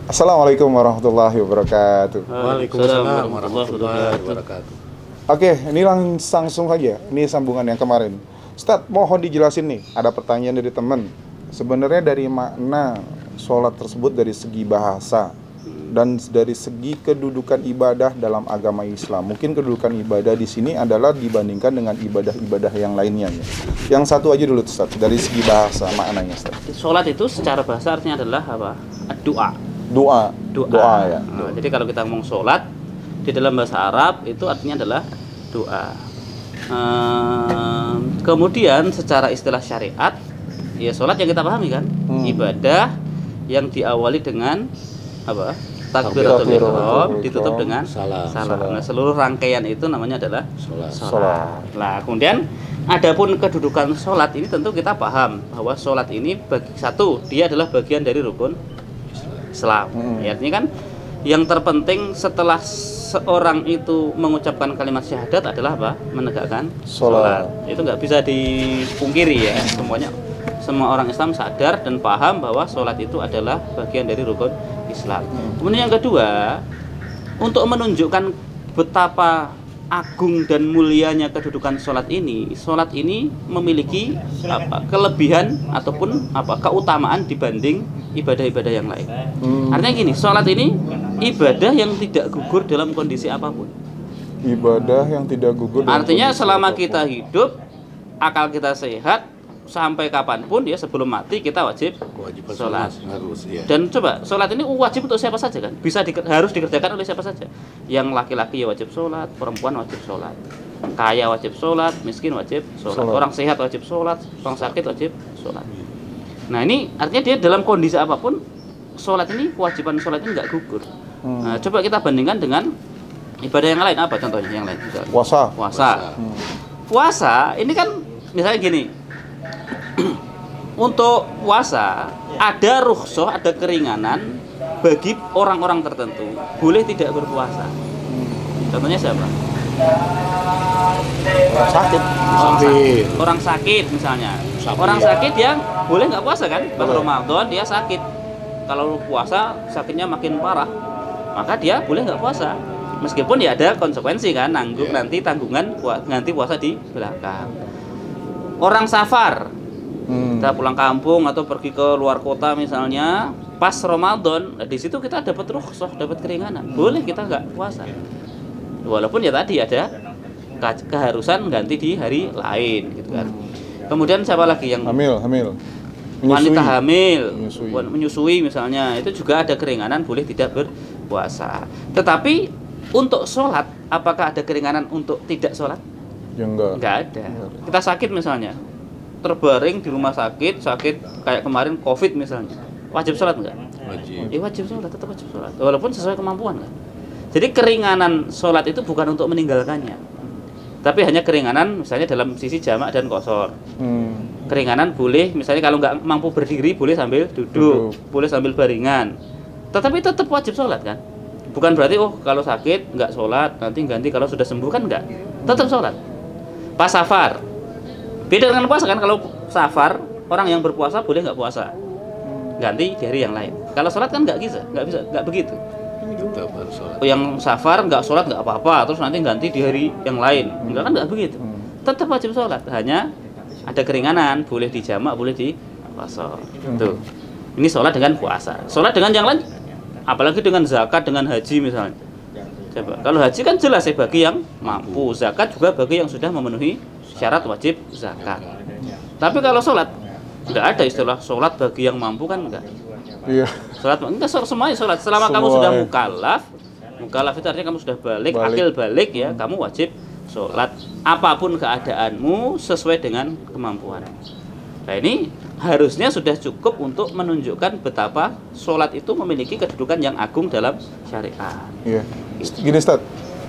Assalamualaikum warahmatullahi wabarakatuh. Waalaikumsalam warahmatullahi wabarakatuh. Oke, ini langsung saja. Ini sambungan yang kemarin. Ustadz, mohon dijelasin nih. Ada pertanyaan dari teman. Sebenarnya dari makna sholat tersebut dari segi bahasa dan dari segi kedudukan ibadah dalam agama Islam. Mungkin kedudukan ibadah di sini adalah dibandingkan dengan ibadah-ibadah yang lainnya. Ya. Yang satu aja dulu, Ustadz. Dari segi bahasa maknanya, Ustadz. Sholat itu secara bahasa artinya adalah apa? Doa. Doa ya. Nah, jadi kalau kita ngomong sholat di dalam bahasa Arab itu artinya adalah doa. Kemudian secara istilah syariat, ya sholat yang kita pahami kan, ibadah yang diawali dengan apa? Takbiratul ihram, ditutup dengan salam. Nah, seluruh rangkaian itu namanya adalah sholat. Nah, kemudian adapun kedudukan sholat ini tentu kita paham bahwa sholat ini satu, dia adalah bagian dari rukun Islam. Ya, artinya kan yang terpenting setelah seorang itu mengucapkan kalimat syahadat adalah apa? Menegakkan sholat. Itu nggak bisa dipungkiri ya. Semua orang Islam sadar dan paham bahwa sholat itu adalah bagian dari rukun Islam. Kemudian yang kedua, untuk menunjukkan betapa agung dan mulianya kedudukan sholat ini memiliki kelebihan ataupun keutamaan dibanding ibadah-ibadah yang lain. Artinya gini, sholat ini ibadah yang tidak gugur dalam kondisi apapun. Ibadah yang tidak gugur. Artinya selama kita hidup, akal kita sehat, sampai kapanpun ya sebelum mati kita wajib sholat. Dan coba sholat ini wajib untuk siapa saja kan? Harus dikerjakan oleh siapa saja. Yang laki-laki ya wajib sholat, perempuan wajib sholat, kaya wajib sholat, miskin wajib sholat, orang sehat wajib sholat, orang sakit wajib sholat. Nah ini artinya dia dalam kondisi apapun sholat ini, kewajiban sholat ini nggak gugur. Nah, coba kita bandingkan dengan ibadah yang lain. Apa contohnya yang lain? Puasa ini kan misalnya gini. Untuk puasa ada rukhsah, ada keringanan bagi orang-orang tertentu boleh tidak berpuasa. Contohnya siapa? Orang sakit misalnya. Orang sakit yang boleh nggak puasa kan? Pas Ramadan dia sakit. Kalau puasa sakitnya makin parah, maka dia boleh nggak puasa. Meskipun ya ada konsekuensi kan, nanti tanggungan ganti puasa di belakang. Orang safar, kita pulang kampung atau pergi ke luar kota misalnya, pas Ramadan, di situ kita dapat rukhsah, dapat keringanan, boleh kita nggak puasa. Walaupun ya tadi ada keharusan ganti di hari lain, gitu kan. Kemudian siapa lagi yang hamil, wanita hamil, menyusui misalnya, itu juga ada keringanan, boleh tidak berpuasa. Tetapi untuk sholat, apakah ada keringanan untuk tidak sholat? Ya enggak ada. Kita sakit misalnya, terbaring di rumah sakit kayak kemarin COVID misalnya, wajib sholat enggak? Wajib sholat, tetap wajib sholat, walaupun sesuai kemampuan kan. Jadi keringanan sholat itu bukan untuk meninggalkannya, tapi hanya keringanan misalnya dalam sisi jamak dan qashar. Keringanan boleh misalnya kalau nggak mampu berdiri boleh sambil duduk, boleh sambil baringan, tetapi tetap wajib sholat kan. Bukan berarti kalau sakit nggak sholat, nanti ganti kalau sudah sembuh kan enggak, tetap sholat. Pas safar, beda dengan puasa kan. Kalau safar orang yang berpuasa boleh nggak puasa, ganti di hari yang lain. Kalau sholat kan nggak bisa, nggak begitu. Yang safar nggak sholat nggak apa-apa, terus nanti ganti di hari yang lain, nggak begitu. Tetap wajib sholat, hanya ada keringanan, boleh di jamak, boleh di qashar. Tuh, ini sholat dengan puasa. Sholat dengan yang lain, apalagi dengan zakat, dengan haji misalnya. Coba, kalau haji kan jelas ya bagi yang mampu, zakat juga bagi yang sudah memenuhi syarat wajib zakat. Tapi kalau sholat, nggak ada istilah sholat bagi yang mampu kan enggak. Iya. Sholat enggak, semuanya sholat. Selama kamu sudah mukallaf itu artinya kamu sudah akil balik ya, kamu wajib sholat. Apapun keadaanmu sesuai dengan kemampuan. Nah ini harusnya sudah cukup untuk menunjukkan betapa sholat itu memiliki kedudukan yang agung dalam syariat. Iya. Gini Ustaz,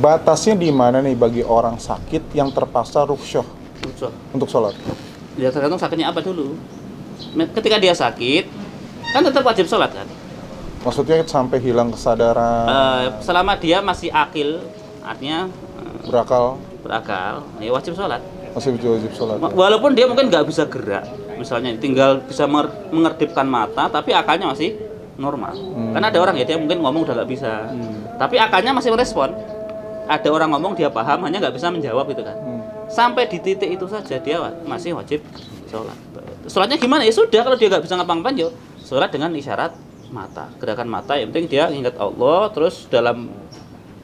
batasnya di mana nih bagi orang sakit yang terpaksa rukhsah untuk sholat? Ya tergantung sakitnya apa dulu. Ketika dia sakit, kan tetap wajib sholat kan? Maksudnya sampai hilang kesadaran? Selama dia masih akil, artinya berakal, ya wajib sholat. Masih wajib sholat. Walaupun dia mungkin nggak bisa gerak, misalnya tinggal bisa mengerdipkan mata, tapi akalnya masih normal. Karena ada orang ya dia mungkin ngomong udah nggak bisa, tapi akalnya masih merespon. Ada orang ngomong dia paham, hanya nggak bisa menjawab gitu kan. Sampai di titik itu saja dia masih wajib sholat. Sholatnya gimana? Ya sudah, kalau dia nggak bisa ngapa-ngapain, yuk sholat dengan isyarat mata, gerakan mata. Yang penting dia ingat Allah, terus dalam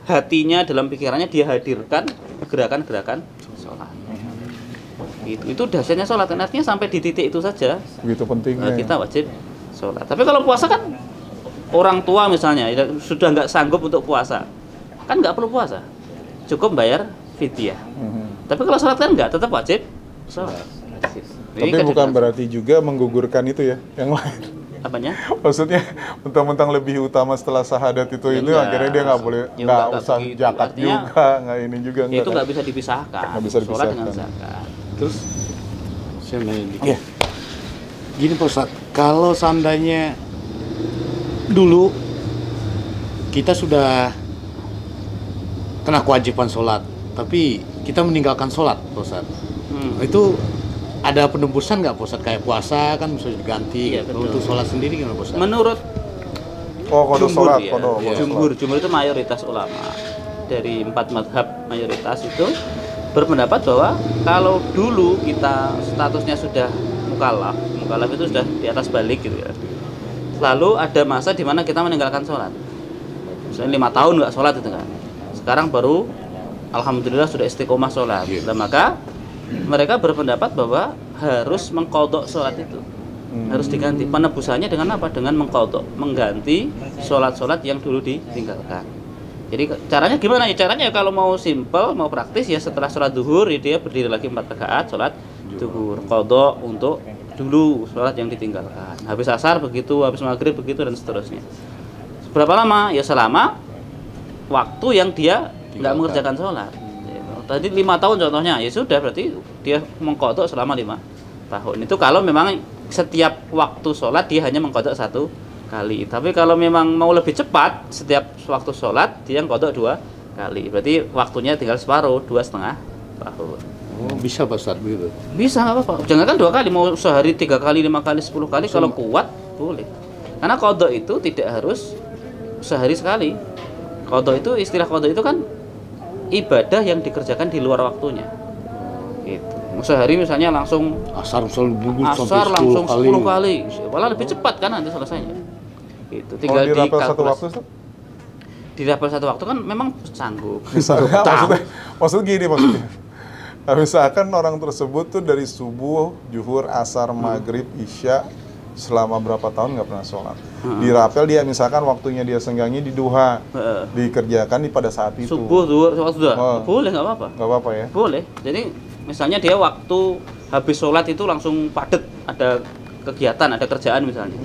hatinya, dalam pikirannya dia hadirkan gerakan-gerakan sholat. Itu dasarnya sholat. Artinya sampai di titik itu saja. Begitu pentingnya. Kita wajib sholat. Tapi kalau puasa kan orang tua misalnya sudah nggak sanggup untuk puasa, kan nggak perlu puasa, cukup bayar fidyah. Tapi kalau sholat kan nggak, tetap wajib sholat. Tapi bukan berarti juga menggugurkan itu ya, yang lain. Apanya? Maksudnya mentang-mentang lebih utama setelah syahadat itu akhirnya dia nggak boleh, nggak usah zakat juga, nggak ini juga. Itu nggak bisa dipisahkan. Nggak bisa dipisahkan. Sholat dengan zakat. Terus saya nanya dikit. Gini Pak Ustadz, kalau seandainya dulu kita sudah kena kewajiban sholat, tapi kita meninggalkan sholat Pak Ustadz, itu ada penembusan nggak Pak Ustadz? Kayak puasa kan bisa diganti, untuk sholat sendiri gimana Pak Ustadz? Menurut kodok sholat, jumhur itu mayoritas ulama dari 4 mazhab mayoritas itu berpendapat bahwa kalau dulu kita statusnya sudah mukallaf itu sudah di atas balik gitu ya. Lalu ada masa di mana kita meninggalkan sholat. Misalnya 5 tahun nggak sholat itu kan. Sekarang baru alhamdulillah sudah istiqomah sholat. Dan maka mereka berpendapat bahwa harus mengqadha sholat itu. Harus diganti. Penebusannya dengan apa? Dengan mengqadha, mengganti sholat-sholat yang dulu ditinggalkan. Jadi caranya gimana ya? Caranya kalau mau simple, mau praktis ya setelah sholat zuhur ya dia berdiri lagi 4 rakaat sholat zuhur, qadha untuk dulu sholat yang ditinggalkan. Habis asar begitu, habis maghrib begitu dan seterusnya. Berapa lama? Ya selama waktu yang dia nggak mengerjakan sholat. Tadi 5 tahun contohnya, ya sudah berarti dia mengqadha selama 5 tahun. Itu kalau memang setiap waktu sholat dia hanya mengqadha 1 kali. Tapi kalau memang mau lebih cepat, setiap waktu sholat dia qadha 2 kali. Berarti waktunya tinggal separuh, 2,5 tahun. Oh, bisa Pak Ustadz begitu? Bisa, nggak apa-apa. Jangan kan 2 kali, mau sehari 3 kali, 5 kali, 10 kali, kalau kuat boleh. Karena qadha itu tidak harus sehari sekali. Qadha itu, istilah qadha itu kan ibadah yang dikerjakan di luar waktunya. Gitu. Sehari misalnya langsung asar asar langsung 10 kali. Malah lebih cepat kan nanti selesainya. Itu tinggal dikalkulasi. Dirapel satu waktu kan memang sanggup. Maksudnya gini. Misalkan orang tersebut tuh dari subuh, zuhur, asar, maghrib, isya selama berapa tahun nggak pernah sholat. Dirapel dia misalkan waktunya dia senggangnya di duha, dikerjakan pada saat itu. Subuh, zuhur, sholat sudah. Boleh, nggak apa-apa. Nggak apa-apa ya? Boleh. Jadi misalnya dia waktu habis sholat itu langsung padat, ada kegiatan, ada kerjaan misalnya.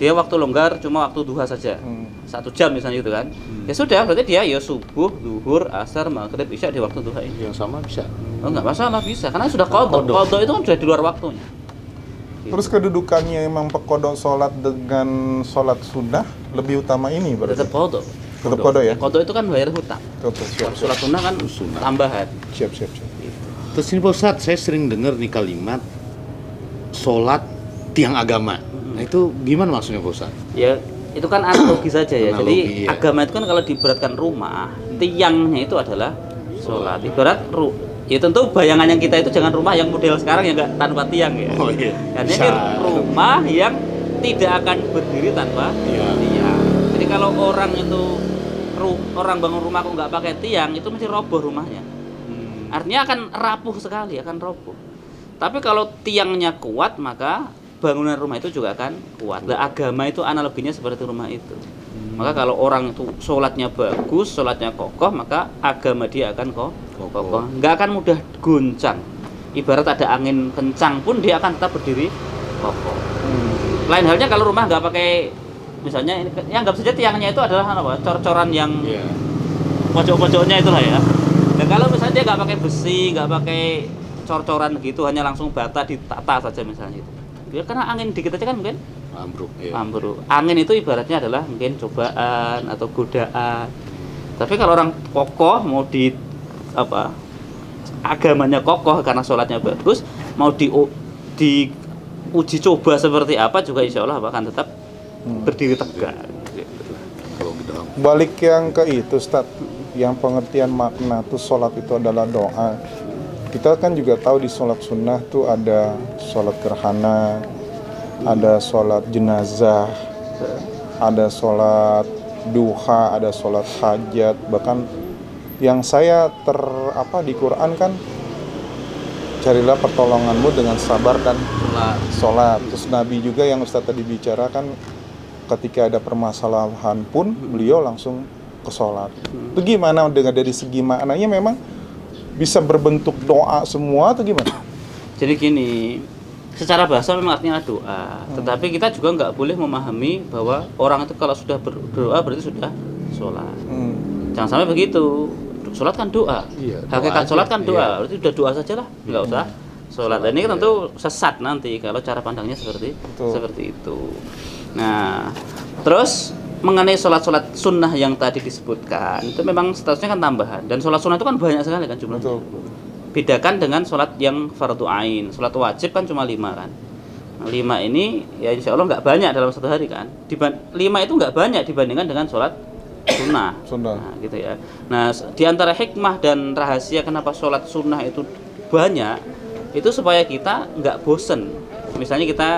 Dia waktu longgar cuma waktu duha saja, 1 jam misalnya gitu kan. Ya sudah, berarti dia ya subuh, zuhur, asar, maghrib, isya di waktu duha ini. Yang sama bisa? Oh, nggak masalah, bisa. Karena sudah qadha. Qadha itu kan sudah di luar waktunya. Terus kedudukannya emang pekodok sholat dengan sholat sunnah lebih utama ini berarti? Tetap qadha. Tetap qadha ya? Qadha itu kan bayar hutang. Siap. Sholat sunnah kan tambahan. Siap. Terus ini Pak Ustadz, saya sering dengar nih kalimat sholat tiang agama. Nah itu gimana maksudnya Pak Ustadz? Ya itu kan analogi saja ya. Jadi Analogi, ya. agama itu kan kalau diberatkan rumah, tiangnya itu adalah sholat. Ibarat ya tentu bayangan yang kita itu jangan rumah yang model sekarang yang nggak tanpa tiang ya. Oh iya. Karena ini rumah yang tidak akan berdiri tanpa tiang. Jadi kalau orang bangun rumah kok nggak pakai tiang, itu mesti roboh rumahnya. Artinya akan rapuh sekali, akan roboh. Tapi kalau tiangnya kuat, maka bangunan rumah itu juga akan kuat. Nah, agama itu analoginya seperti rumah itu. Maka kalau orang itu sholatnya bagus, sholatnya kokoh, maka agama dia akan kokoh. Nggak akan mudah goncang. Ibarat ada angin kencang pun dia akan tetap berdiri kokoh. Lain halnya kalau rumah nggak pakai, misalnya, anggap saja tiangnya itu adalah apa? Cor-coran yang pojok-pojoknya itulah ya. Dan kalau misalnya dia nggak pakai besi, nggak pakai cor-coran gitu, hanya langsung bata ditata saja misalnya itu. Ya karena angin dikit aja kan mungkin ambruk. Angin itu ibaratnya adalah mungkin cobaan atau godaan. Tapi kalau orang kokoh mau agamanya kokoh karena sholatnya bagus, mau diuji coba seperti apa juga insya Allah akan tetap berdiri tegak. Kalau gitu. Balik yang ke itu, Ustaz, yang pengertian makna tuh sholat itu adalah doa. Kita kan juga tahu di sholat sunnah tuh ada sholat gerhana, ada sholat jenazah, ada sholat duha, ada sholat hajat. Bahkan yang saya di Quran kan, carilah pertolonganmu dengan sabar dan sholat. Terus Nabi juga yang Ustaz tadi bicarakan, ketika ada permasalahan pun beliau langsung ke sholat. Itu gimana dengan dari segi maknanya, memang bisa berbentuk doa semua atau gimana? Jadi gini, secara bahasa memang artinya doa, tetapi kita juga nggak boleh memahami bahwa orang itu kalau sudah berdoa berarti sudah sholat. Jangan sampai begitu. Sholat kan doa. Iya, hakikat sholat kan doa. Berarti udah doa saja lah, nggak usah sholat. Dan ini tentu sesat nanti kalau cara pandangnya seperti itu. Nah, terus mengenai sholat sunnah yang tadi disebutkan, itu memang statusnya kan tambahan. Dan sholat sunnah itu kan banyak sekali kan jumlahnya. Bedakan dengan sholat yang fardu ain. Sholat wajib kan cuma 5 kan. Nah, 5 ini ya insya Allah nggak banyak dalam satu hari kan. 5 itu nggak banyak dibandingkan dengan sholat sunnah. Nah, gitu ya. Nah, di antara hikmah dan rahasia kenapa sholat sunnah itu banyak, itu supaya kita nggak bosen. Misalnya kita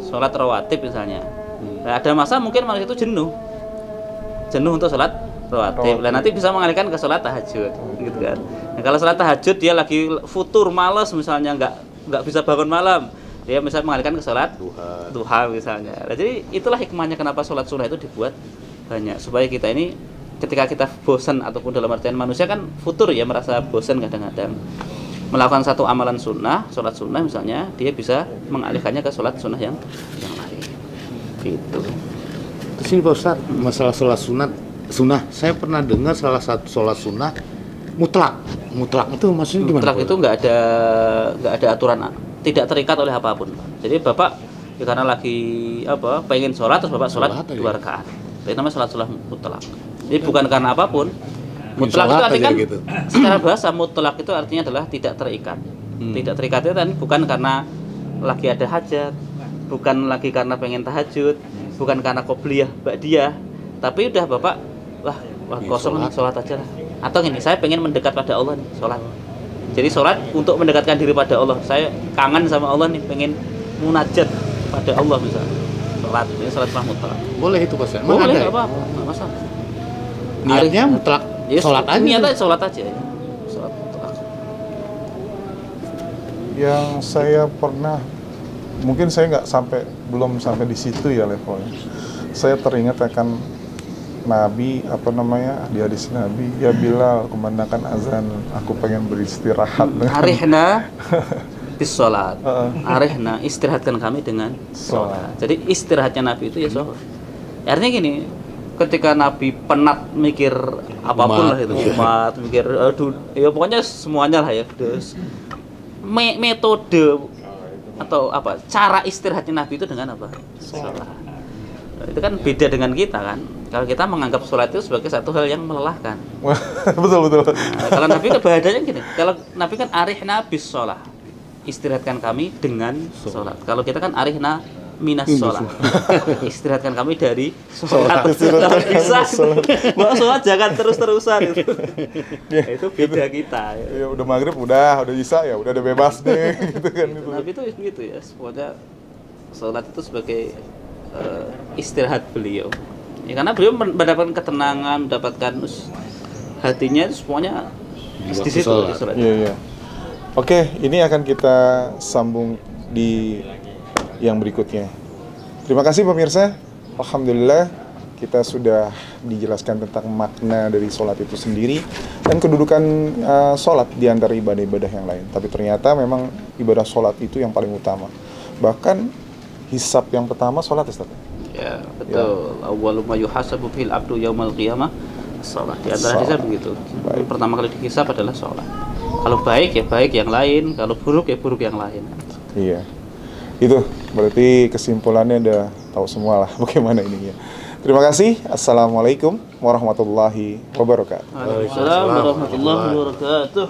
sholat rawatib misalnya. Nah, ada masa mungkin manusia itu jenuh untuk sholat rawatib. Nah, nanti bisa mengalihkan ke sholat tahajud, gitu kan. Nah, kalau sholat tahajud dia lagi futur, malas misalnya, nggak bisa bangun malam, dia bisa mengalihkan ke sholat duha misalnya. Nah, jadi itulah hikmahnya kenapa sholat sunnah itu dibuat banyak, supaya kita ini ketika kita bosan, ataupun dalam artian manusia kan futur ya, merasa bosan kadang-kadang, melakukan satu amalan sunnah, sholat sunnah misalnya, dia bisa mengalihkannya ke sholat sunnah yang lain gitu. Terus ini Pak Ustadz, masalah sholat sunnah, saya pernah dengar salah satu sholat sunnah mutlak itu maksudnya gimana? Mutlak itu nggak ada aturan, tidak terikat oleh apapun. Jadi Bapak ya, karena lagi pengen sholat, terus Bapak sholat 2 rakaat, itu namanya sholat mutlak. Jadi bukan karena apapun. Mutlak itu artinya gitu. Secara bahasa mutlak itu artinya adalah tidak terikat. Tidak terikat itu kan bukan karena lagi ada hajat, bukan lagi karena pengen tahajud, bukan karena qobliyah ba'diyah, tapi udah Bapak wah kosong nih, sholat aja lah. Atau gini, saya pengen mendekat pada Allah nih, sholat. Jadi sholat untuk mendekatkan diri pada Allah. Saya kangen sama Allah nih, pengen munajat pada Allah misalnya. Sholat, ini sholat mutlak. Boleh itu Pak? Boleh, nggak apa-apa, nggak masalah. Niatnya mutlak, ya, sholat aja. Niatnya sholat aja ya. Sholat mutlak. Yang saya pernah, mungkin saya belum sampai di situ ya levelnya. Saya teringat akan Nabi, di hadis Nabi, ya Bilal, kumandangkan azan, aku pengen beristirahat. Arihna bis sholat. Arihna, istirahatkan kami dengan sholat. Jadi istirahatnya Nabi itu ya sholat. Artinya gini, ketika Nabi penat mikir apapun lah itu, umat mikir, ya pokoknya semuanya lah ya. Metode atau cara istirahatnya Nabi itu dengan apa? Sholat. Itu kan beda dengan kita kan. Kalau kita menganggap sholat itu sebagai satu hal yang melelahkan. Betul. Nah, kalau Nabi kebahagiaannya gini. Kalau Nabi kan arihna bis sholat, istirahatkan kami dengan sholat. Kalau kita kan arihna minas sholat, istirahatkan kami dari sholat. Kalau bisa, bahwa sholat jangan terus-terusan itu. Itu beda kita. Ya udah maghrib, udah bisa ya, udah bebas deh. Gitu kan. Nabi itu gitu ya. Pokoknya sholat itu sebagai istirahat beliau. Ya, karena beliau mendapatkan ketenangan, mendapatkan hatinya itu semuanya di situ. Iya. Oke, ini akan kita sambung di yang berikutnya. Terima kasih pemirsa. Alhamdulillah kita sudah dijelaskan tentang makna dari sholat itu sendiri dan kedudukan sholat di antara ibadah-ibadah yang lain. Tapi ternyata memang ibadah sholat itu yang paling utama. Bahkan hisab yang pertama sholat, Ustaz. Ya, betul. Awwalu ma yuhasabu fil abdu yaumal qiyamah shalah. Di antara hadisnya begitu. Pertama kali dihisab adalah sholat. Kalau baik ya baik yang lain, kalau buruk ya buruk yang lain. Iya. Itu berarti kesimpulannya udah tahu semua lah bagaimana ininya. Terima kasih. Assalamualaikum warahmatullahi wabarakatuh. Waalaikumsalam warahmatullahi wabarakatuh.